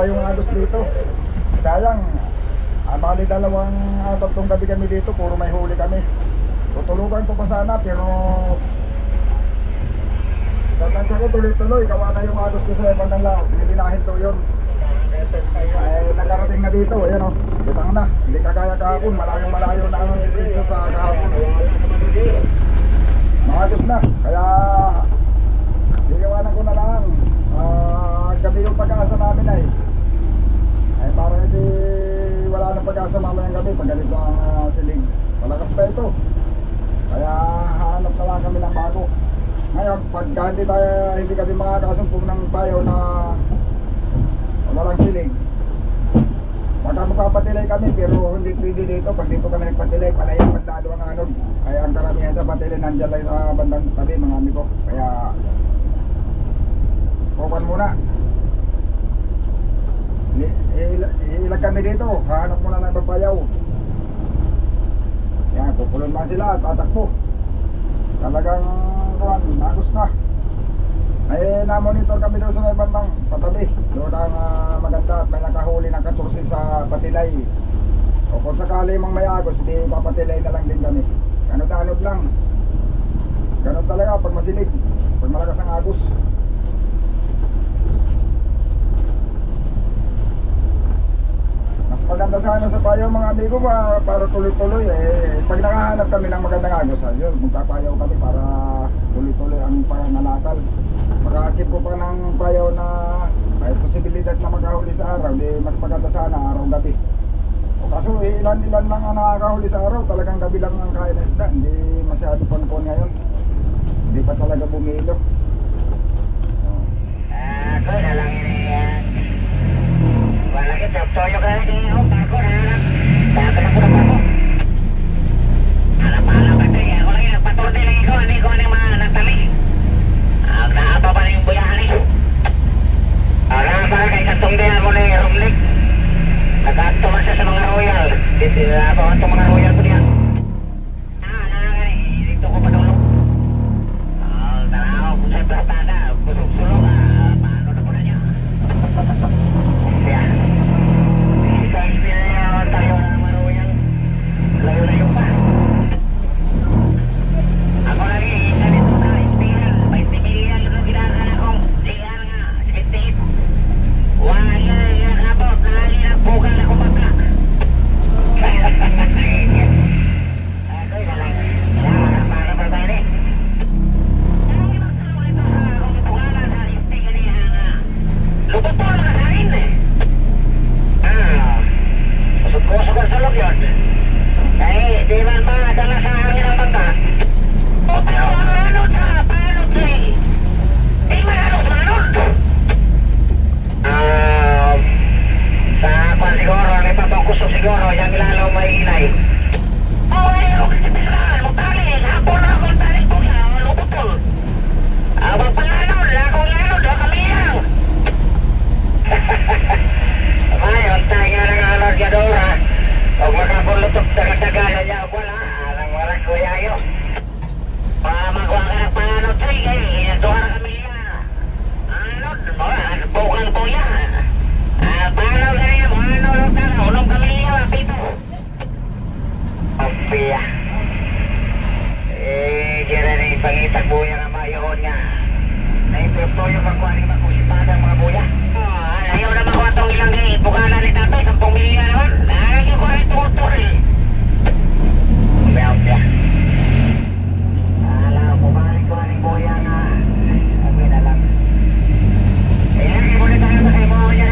tayong agos dito. Sayang, bali tatlong gabi kami dito, puro may huli kami. Tutulugan ko pa sana pero sa tansya ko tuloy-tuloy, gawa na yung agos ko sa bandang lahat. Hindi nahinto yun. Ay nagarating na dito, ayan o. Kitang na, hindi kagaya kahapon, malayong-malayo na ang deprisa sa kahapon. Maagos na, kaya iiwanan ko na lang. Gabi yung pag-asa namin ay parang hindi wala nang pag-asa mamayang gabi pag ganito ang silig. Malakas pa ito, kaya hanap na lang kami ng bago. Ngayon pag hindi kami makakasumpong ng bayaw na walang silig, baka magpapatilay kami pero hindi pwede dito. Pag dito kami nagpatilay, palayang panlalo ang anod. Kaya ang karamihan sa patilay nandyan lang sa bandang tabi mga amigo. Kaya kukuhan muna, ilag kami dito, hahanap muna ng babayaw. Yan, pupulon man sila, tatakbo. Talagang kuhan, agos na. Ay na-monitor kami doon sa may bandang patabi. Doon ang maganda at may nakahuli ng 14 sa patilay. O kung sakali mang may agos, hindi papatilay na lang din kami. Anod-anod lang. Ganon talaga pag masilig, pag malakas ang agos. Mas maganda sana sa payaw mga amigo para tuloy-tuloy. Pag nakahanap kami ng magandang agos, yun, magpapayaw kami para tuloy-tuloy ang pangangalakal. Maka-achieve ko pa ng payaw na may posibilidad na makahuli sa araw, di mas maganda sana araw-gabi. O kaso ilan-ilan lang ang nakakahuli sa araw, talagang gabi lang ang kain ng isda. Hindi masyado panpon ngayon, hindi pa talaga bumilo. Ako na lang yan. Wala ka, toyo ka rin ako, bako na lang. Bako na po na bako. Alam-alam ba ito, ako lang yung nagpatorte lang ikaw, hindi ko ano mga natali. Nakapa pa na yung buyahan eh. Para kay katunggihan mo na yung rumlik. Nagkatuman siya sa mga royal. Dito na po ang mga royal po niya. Dito ko pa tulong. Tanaw, kung sa'yo plastada, busog-sulong, paano na po na niya. Yan. Isa experience tayo ng mga royal. Layo-layo pa. Ako lagi, ganito na, inspiral. 20 million na ginagawa akong sigar nga, 78. Wala yan abot, lali na bukan ako baka. Ako'y nalang, para ba tayo rin? Lagi magsalong ito sa akong tugalan sa istigan niya nga. Lubot po lang sa rin eh. Kusog-kusog ang salog yun. Eh, di man madala sa hangin ang bangka. O pero ano sa panot eh? Di manot. Sa kwan siguro, may papangkusog siguro, yung lalo maingay. Okay, si Pisaran, magtali, hapon na akong tali po yan, luputol. Abang panganod, akong lanod, kami yan. Mayon, tayo nga ng alargadora. Huwag makapulutok sa katagalan niya, wala, walang kuya yun. Magawa ka ng panganod, sige, doha kami yan. Anod, bukan po yan. Paano ganyan mo? Ulong kami niya, pito. Opia. Diyan na rin pangitag buya nga mayoon nga. Naipropto yung magkuhaning magkusipadang mga buya. Ayaw na makuha itong ilang bukanan ni tatay, 10 milyon naman. Nagiging ko rin tutor eh. Opia. Alam ko ba rin kuhaning buya nga. Sabi na lang. Ilagay mo rin tayo sa mo niya.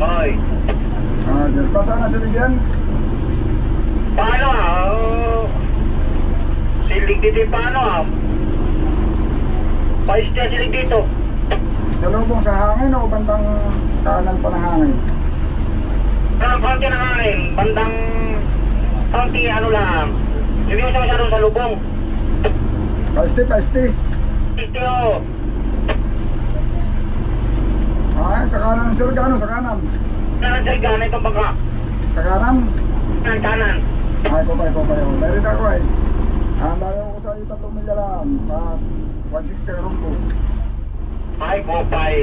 Hoy. Diyan pa sana silig yan. Paano silig dito paano paistia silig dito. Sa lubong sa hangin o bandang kanan pa ng hangin? Konti na hangin. Bandang konti ano lang. Hindi mo siya masyadong sa lubong. Paiste. Ito. Sa kanan ng sirgano, sa kanan. Kanan sa gana itong bangka. Sa kanan? Kanan. Ay, kopay. Meron ako eh. Dayo ko sa iyo 3 milya lang. 160 ron ko. Ay, kopay.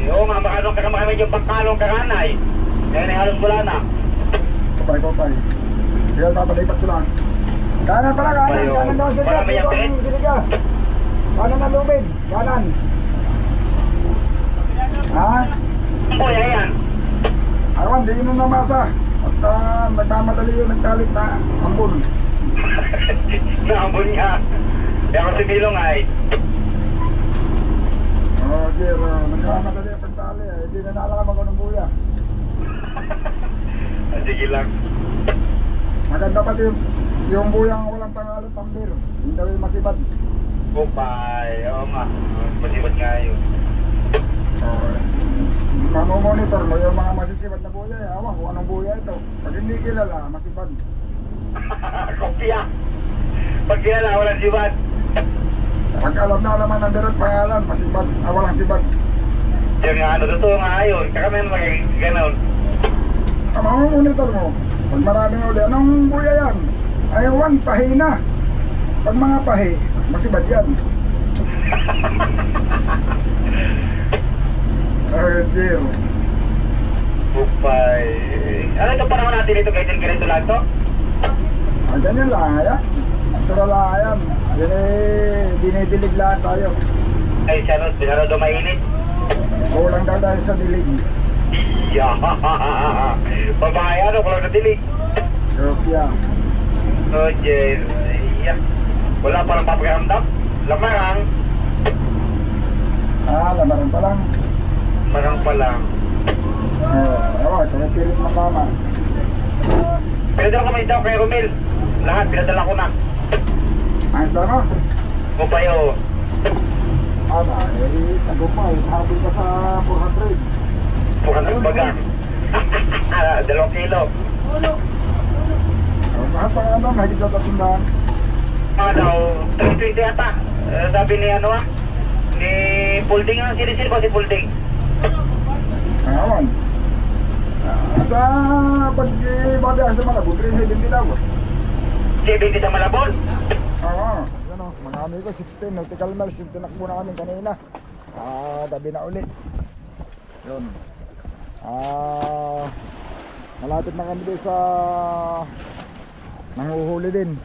Oo nga, baka nung kasama kami yung pagkalong kakanay. Ngayon ay halos wala na. Kopay. Sige, papalipat ko lang. Kanan pala, kanan. Kanan daw ang sirga. Dito ang siliga. Kanan ang lubid. Kanan. Ha? Uy, ayan. Arwan, di mo namasa. At nagmamadali yung nagtalit na ambon. Naambon niya. Kaya ako si Milong ay. Dear, nagmamadali yung pagtali. Hindi na nalaman ko ng buya. Sige lang. Maganda pati yung buyang walang pangalan tambir. Hindi daw yung masibad. Kupay. Oo nga. Masibad nga yun. Mamomonitor mo yung mga masisibad na buya. Awan kung anong buya ito. Pag hindi kilala, masibad. Kopya. Pag kilala, walang sibad. Pag alam na alaman ng birot pangalan, masibad. Walang sibad. Yung nga ano, totoo nga yun. Kaya kami magiging ganon. Mamomonitor mo. Pag maraming uli, anong buya yan? Ayawan, pahi na. Pag mga pahi, masibad yan. Dear. Kupay. Ano ito panahon natin dito? Ganito lang to? Ganyan lang, ayan. Natural lang, ayan. Yan dinidilig lang tayo. Ay, siya doon mainit. Kulang daw tayo sa dilig. Yeah. Babae ano, kulang na dilig. Kopya. Oh, Jen. Yeah. Wala parang papakiramdam. Lamarang. Lamaran pa lang. Marang pa lang. Tumipilit na kama. Pinadala ko may daw kay Romel. Lahat, pinadala ko na. Ayos na mo? Kupayo. Tagumpay. Habol ka sa 400. Bukan nagbagang. 2 kilo. Mahal pa nga daw, mahigit daw 300. Ano, 320 yata. Sabi ni ano ni Pulding ang sinisil ko si Pulding. Ngayon. Sa pag-ibabaya sa mga butri, 70 daw. 70 sa Malabon. Oo. Yan o, mga amigo, 16 nautical miles yung tinakbo na kami kanina. Gabi na ulit. Yun. Malapit na kami din sa nanguhuli din.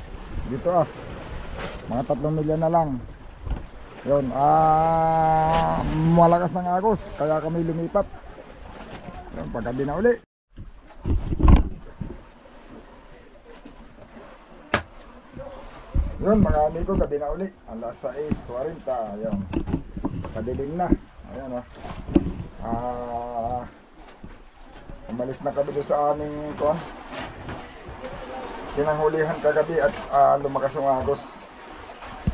Dito mga 3 milya na lang. Yun. Malakas ng agos, kaya kami lumipat. Yun, paggabi na uli. Yun mga amigo, gabi na uli. Alas 6:40. Ayun. Padilim na. Ayan umalis na kami doon sa aming pinanghulihan kagabi at lumakas yung agos.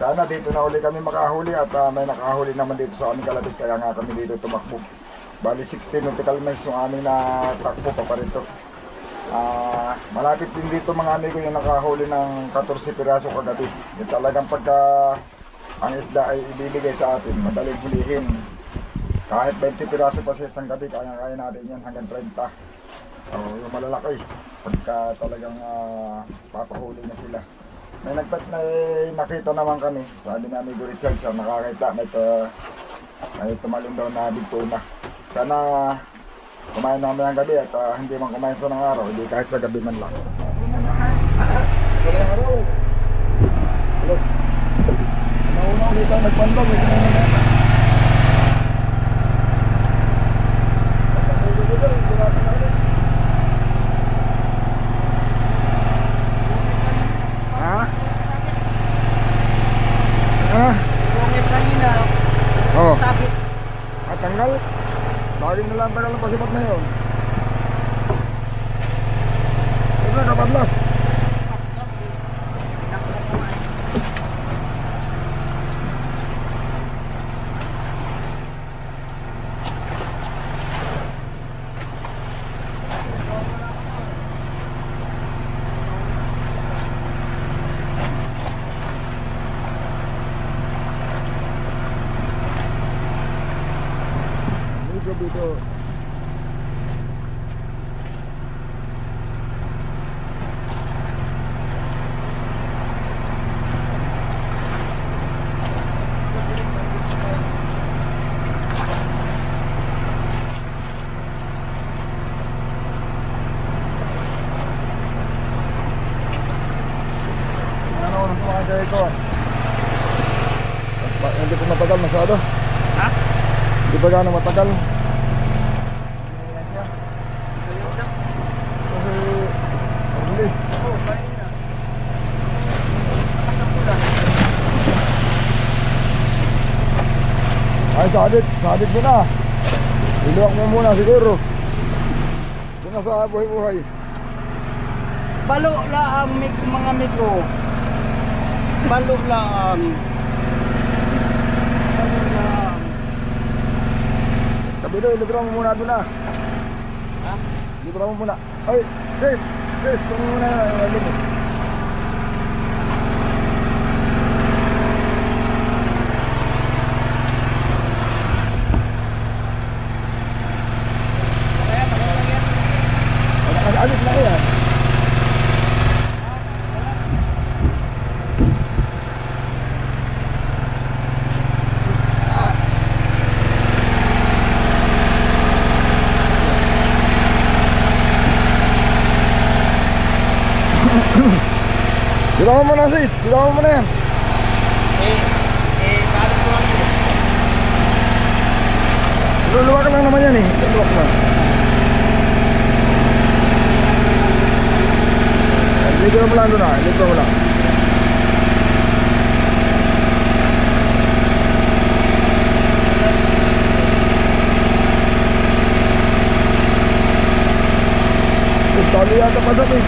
Sana dito na uli kami makahuli at may nakahuli naman dito sa aming kalabit, kaya nga kami dito tumakbo. Bali 16 nautical miles yung aming natakbo pa rito. Malapit din dito mga amigo yung nakahuli ng 14 piraso kagabi. Yung talagang pagka ang isda ay ibibigay sa atin, madaling hulihin. Kahit 20 piraso pa sa isang gabi, kaya natin yan hanggang 30. Yung malalaki, pagka talagang papahuli na sila. May nakita naman kami, sabi ni amigo Richard, so nakakita, may tumalong daw na big tuna. Sana kumain namin ang gabi at hindi man kumain sa ng araw, hindi kahit sa gabi man lang. Galing araw. Hello. Nauna ulit tayo nagpandang, may kinainan na. Bungip kanina. Oh. Sabit. Tanggal. Bagay na lang tagal ng pasipat na yun. na kapadlas. Dito. Ano ang mga ko? Hindi po matagal masyado. Ha? Hindi ba gano'ng matagal? Ay, sabit mo na. Iluwak mo muna siguro. Doon na sa buhay-buhay. Balo lang mga mikro. Balo lang. Balo lang. Tabi doon, ilibra mo muna doon na. Ha? Ilibra mo muna. Ay, sis, kunin mo muna yung alim mo. Alit na yan. Bilangan mo na sis, bilangan mo na yan. Paano ko lang yun? Luluwak lang naman yan eh. Luluwak lang. Libro mo lang doon na, libro mo lang. Tapos tali yata pa sabi.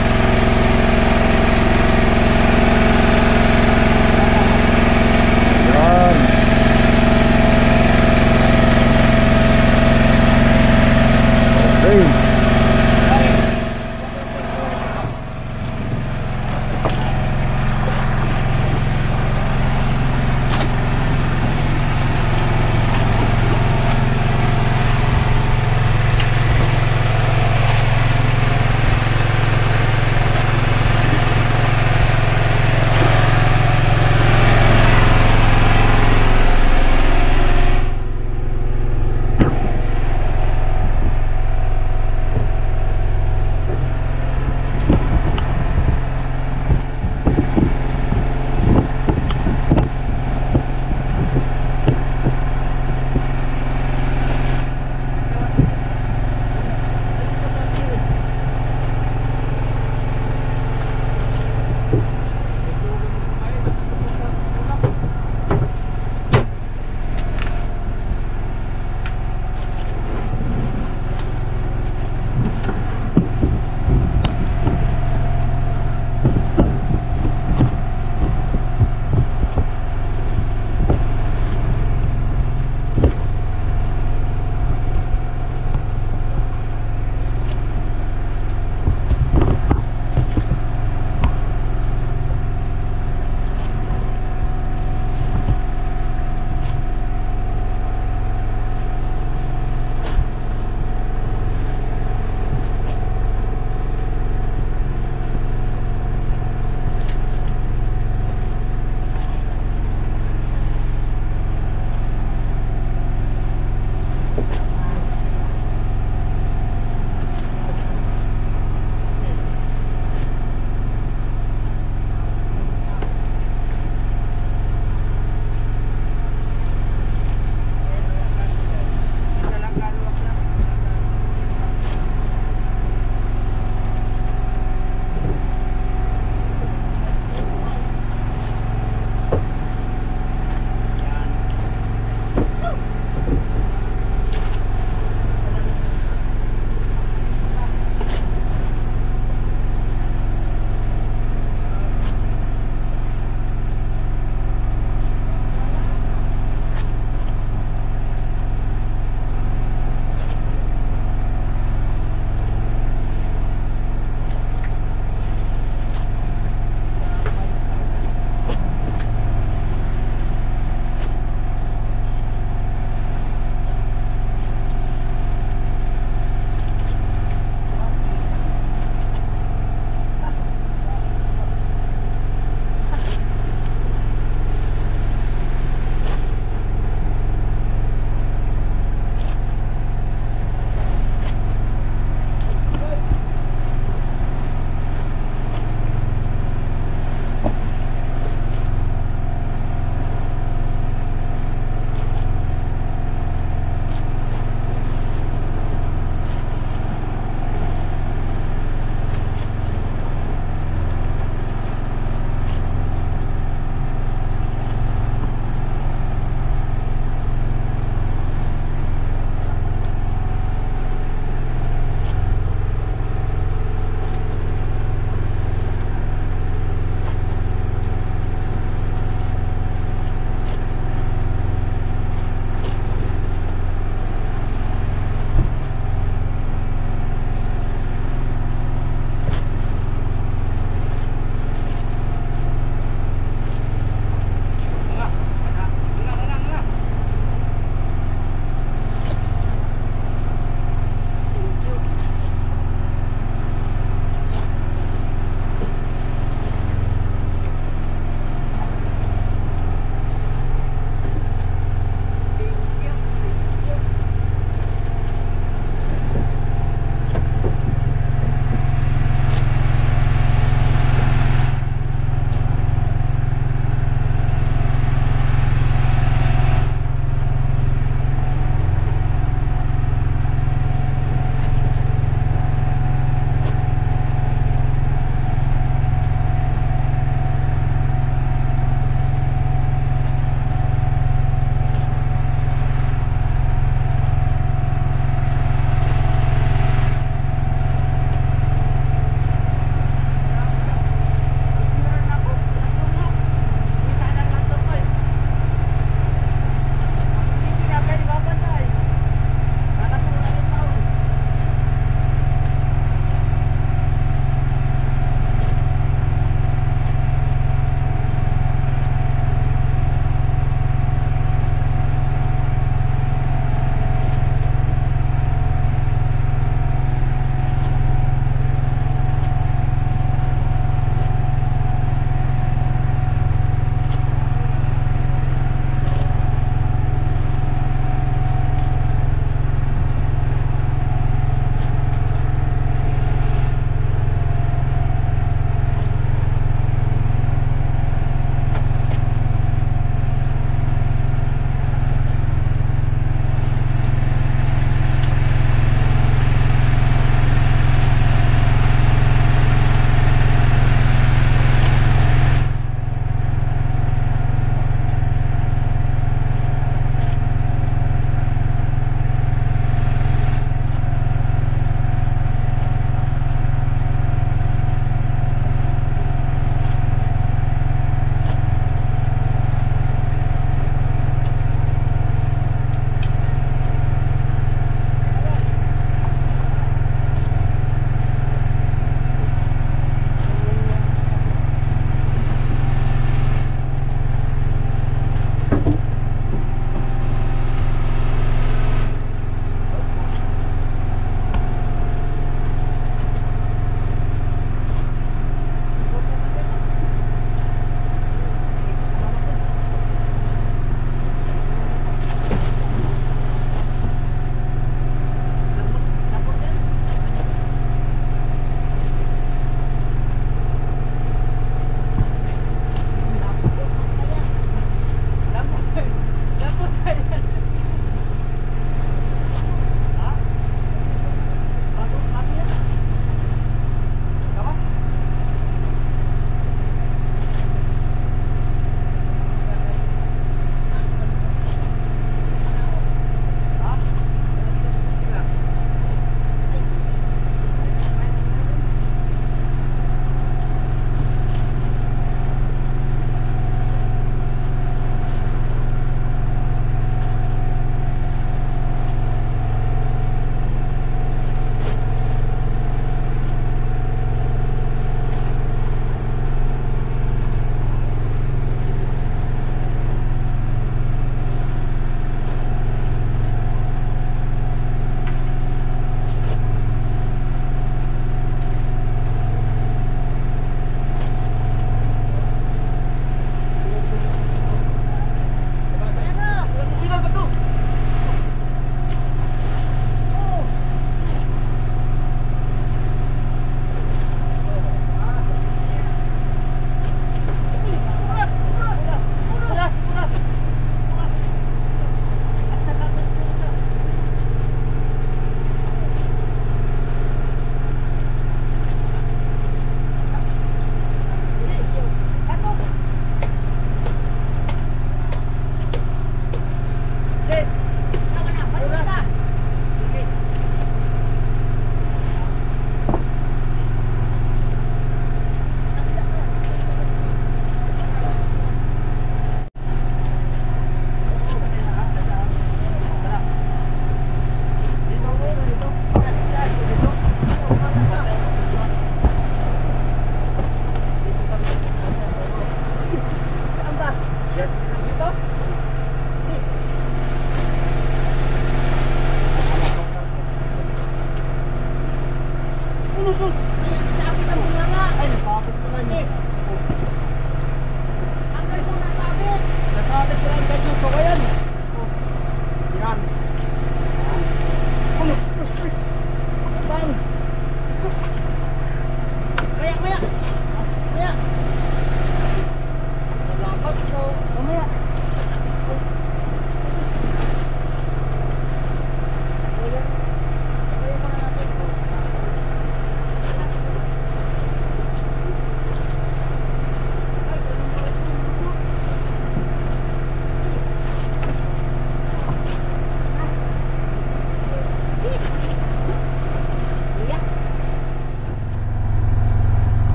Yan. Okay.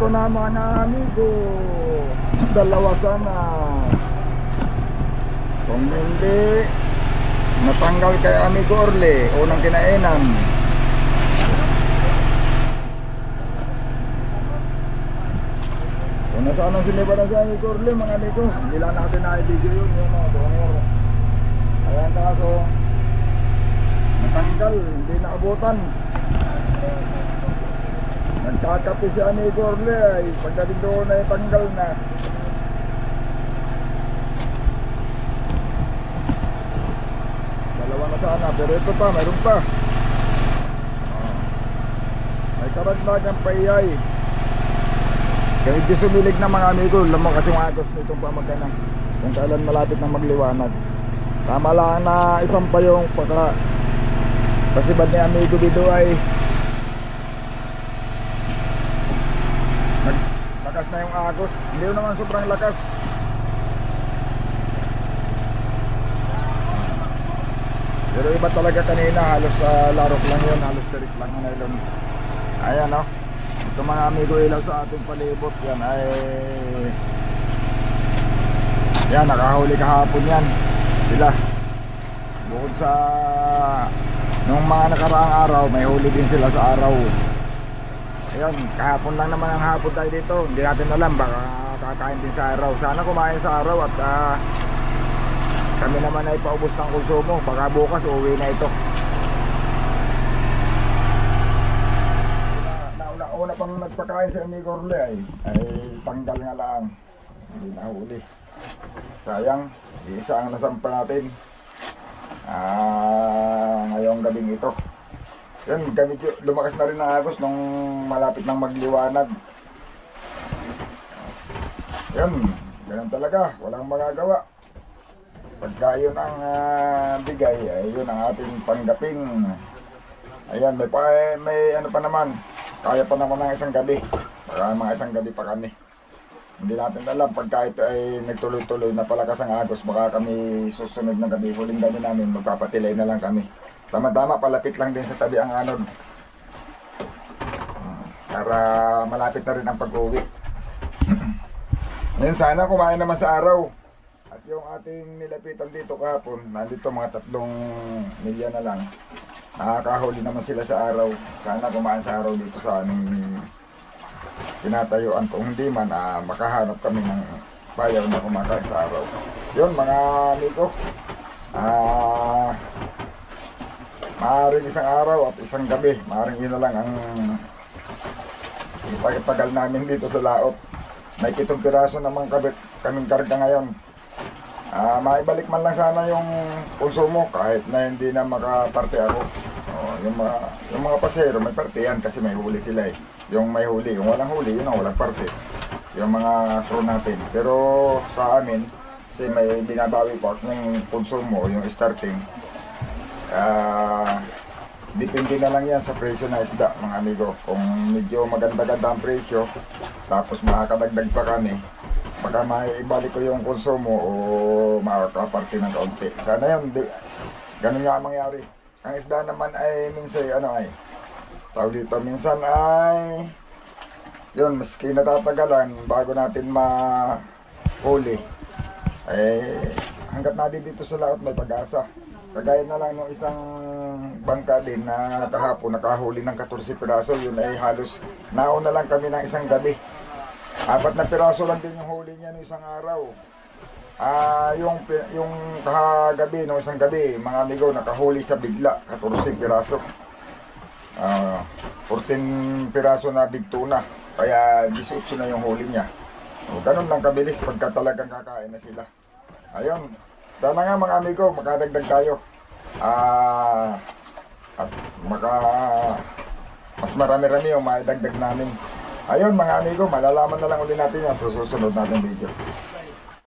ito na mga amigo. Dalawa sana. Kung hindi, natanggal kay amigo Orle, unang kinainan. Kung nasaan ang siniba na si amigo Orle, mga amigo, hindi lang natin na-video yun, yun o, donger. Ayan kaso, natanggal, hindi naabutan. Nagkakapi si amigo Orle ay pagdating doon ay tanggal na. Dalawa na sana, pero ito pa, mayroon pa. May karagdagang paiyay. Kaya di sumilig na mga amigo, lamang kasi yung agos nitong pamagana. Kung kailan malapit na magliwanag. Tama lang na isang pa yung pagka pasibad ni amigo Bido ay lakas na yung agos. Hindi naman sobrang lakas. Pero iba talaga kanina, halos larok lang yun, halos tirik lang ang nylon. Ayan o, ito mga amigo ilaw sa ating palibot, yan ay yan, nakahuli kahapon yan sila. Bukod sa nung mga nakaraang araw, may huli din sila sa araw. Ayan, kahapon lang naman ang hapon tayo dito. Hindi natin alam, baka kakain din sa araw. Sana kumain sa araw at kami naman ay paubos ng konsumo. Baka bukas uuwi na ito. Nauna pang nagpakain sa amigo Orle ay tanggal nga lang. Hindi nahuli. Sayang, isa ang nasampa natin ngayong gabing ito. Yan, lumakas na rin ang agos nung malapit ng magliwanag. Yan, ganun talaga, walang magagawa. Pagka yun ang bigay, ay yun ang ating panggaping. Ayan, may ano pa naman, kaya pa naman ng isang gabi. Para mga isang gabi pa kami. Hindi natin alam, pagka ito ay nagtuloy-tuloy na palakas ang agos, baka kami susunod na gabi, huling gabi namin, magpapatilay na lang kami. Tama-tama, palapit lang din sa tabi ang anod. Para malapit na rin ang pag-uwi. Ngayon sana kumain naman sa araw. At yung ating nilapitan dito kahapon, nandito mga 3 milya na lang. Nakakahuli naman sila sa araw. Sana kumain sa araw dito sa aming tinatayuan. Kung hindi man, makahanap kami ng bayaw na kumakain sa araw. Yun mga amigo. Maaaring isang araw at isang gabi. Maaaring yun na lang ang itagal namin dito sa laot. May 7 piraso naman kaming karga ngayon. Maibalik man lang sana yung konsumo kahit na hindi na makaparte ako. Yung mga pasero may parte yan kasi may huli sila eh. Yung may huli, yung walang huli, yun ang walang parte. Yung mga crew natin. Pero sa amin, kasi may binabawi pa yung konsumo, yung starting. Depende na lang yan sa presyo na isda mga amigo. Kung medyo maganda-ganda ang presyo, tapos makakadagdag pa kami, baka maibalik ko yung konsumo o makakaparte ng kaunti. Sana yun, ganun nga ang mangyari. Ang isda naman ay minsan tawag dito, minsan ay yun, maski natatagalan bago natin mahuli, hanggat natin dito sa laot may pag-asa. Kagaya na lang nung isang bangka din na kahapon nakahuli ng 14 piraso, yun ay halos nauna lang kami ng isang gabi. 4 na piraso lang din yung huli niya nung isang araw. Yung kahagabi, nung isang gabi, mga amigo, nakahuli sa bigla, 14 piraso. 14 piraso na big tuna, kaya 18 na yung huli niya. Ganun lang kabilis pagka talagang kakain na sila. Ayun, sana nga mga amigo, makadagdag tayo. At mas marami-rami yung maidagdag namin. Ayun mga amigo, malalaman na lang ulit natin yan sa susunod natin video.